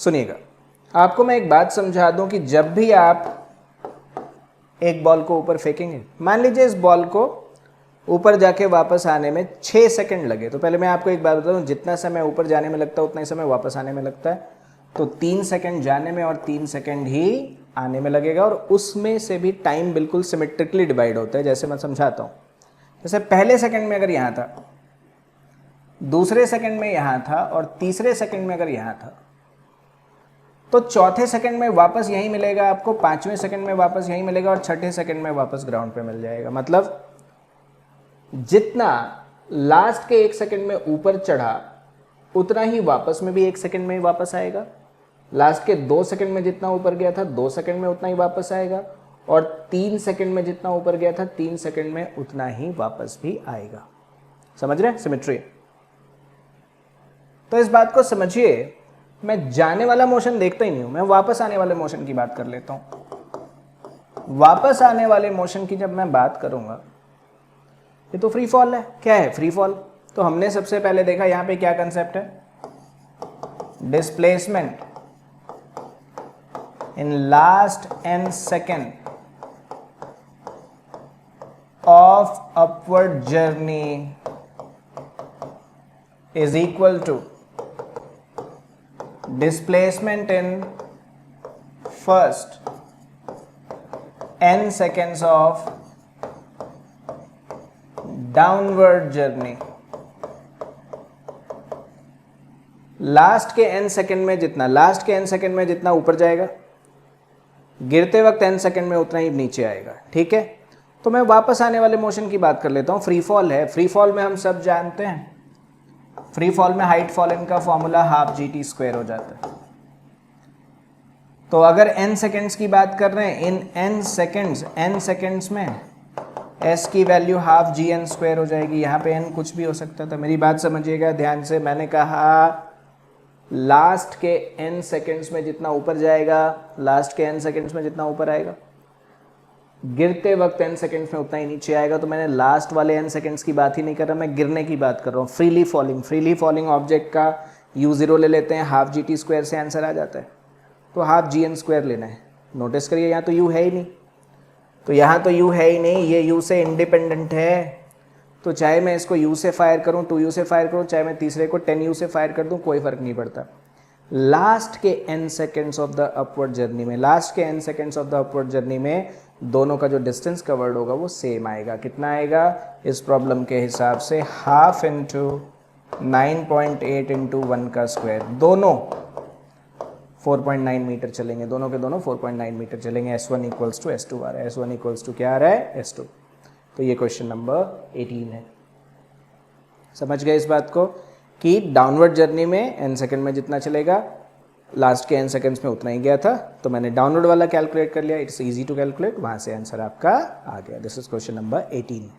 सुनिएगा, आपको मैं एक बात समझा दूं कि जब भी आप एक बॉल को ऊपर फेंकेंगे, मान लीजिए इस बॉल को ऊपर जाके वापस आने में 6 सेकंड लगे, तो पहले मैं आपको एक बात बता दूं, जितना समय ऊपर जाने में लगता है उतना ही समय वापस आने में लगता है। तो 3 सेकंड जाने में और 3 सेकंड ही आने में लगेगा, और उसमें से भी टाइम बिल्कुल सिमेट्रिकली डिवाइड होता है। जैसे मैं समझाता हूँ, जैसे पहले सेकंड में अगर यहाँ था, दूसरे सेकंड में यहाँ था, और तीसरे सेकंड में अगर यहाँ था, तो चौथे सेकंड में वापस यहीं मिलेगा आपको, पांचवें सेकंड में वापस यहीं मिलेगा, और छठे सेकंड में वापस ग्राउंड पे मिल जाएगा। मतलब जितना लास्ट के 1 सेकंड में ऊपर चढ़ा उतना ही वापस में भी 1 सेकंड में ही वापस आएगा। लास्ट के 2 सेकंड में जितना ऊपर गया था 2 सेकंड में उतना ही वापस आएगा, और 3 सेकंड में जितना ऊपर गया था 3 सेकंड में उतना ही वापस भी आएगा। समझ रहे हैं सिमेट्री? तो इस बात को समझिए, मैं जाने वाला मोशन देखता ही नहीं हूं, मैं वापस आने वाले मोशन की बात कर लेता हूं। वापस आने वाले मोशन की जब मैं बात करूंगा, ये तो फ्री फॉल है। क्या है फ्री फॉल? तो हमने सबसे पहले देखा यहां पे क्या कंसेप्ट है, displacement in last n second of upward journey is equal to displacement in first n seconds of downward journey। Last के n सेकंड में जितना, लास्ट के n सेकंड में जितना ऊपर जाएगा, गिरते वक्त n सेकंड में उतना ही नीचे आएगा। ठीक है, तो मैं वापस आने वाले मोशन की बात कर लेता हूं। फ्री फॉल है, फ्री फॉल में हम सब जानते हैं, फ्री फॉल में हाइट फॉलन का फॉर्मूला हाफ GT² हो जाता है। तो अगर n सेकेंड्स की बात कर रहे हैं, इन n सेकेंड्स में s की वैल्यू हाफ GN² हो जाएगी। यहाँ पे n कुछ भी हो सकता था। मेरी बात समझिएगा ध्यान से, मैंने कहा लास्ट के n सेकेंड्स में जितना ऊपर जाएगा, लास्ट के n सेकेंड्स में जितना ऊपर आएगा, गिरते वक्त n सेकेंड्स में उतना ही नीचे आएगा। तो मैंने लास्ट वाले n सेकेंड्स की बात ही नहीं कर रहा, मैं गिरने की बात कर रहा हूँ। फ्रीली फॉलिंग ऑब्जेक्ट का u0 ले लेते हैं, हाफ GT² से आंसर आ जाता है, तो हाफ GN² लेना है। नोटिस करिए यहाँ तो u है ही नहीं, तो यहाँ तो u है ही नहीं, ये u से इंडिपेंडेंट है। तो चाहे मैं इसको u से फायर करूँ, 2u से फायर करूँ, चाहे मैं तीसरे को 10u से फायर कर दूँ, कोई फर्क नहीं पड़ता। लास्ट के n seconds of the upward journey में, लास्ट के n seconds of the upward journey में दोनों का जो डिस्टेंस कवर्ड होगा वो सेम आएगा। कितना आएगा इस प्रॉब्लम के हिसाब से? हाफ इंटू 9.8 इंटू 1 का स्क्वायर। दोनों 4.9 मीटर चलेंगे, दोनों के दोनों 4.9 मीटर चलेंगे। S1 इक्वल्स टू S2 आ रहा है, S1 इक्वल्स टू क्या आ रहा है? S2। तो ये क्वेश्चन नंबर 18 है। समझ गए इस बात को कि डाउनवर्ड जर्नी में n सेकंड में जितना चलेगा, लास्ट के n सेकंड्स में उतना ही गया था। तो मैंने डाउनवर्ड वाला कैलकुलेट कर लिया, इट्स इजी टू कैलकुलेट, वहां से आंसर आपका आ गया। This is question number 18।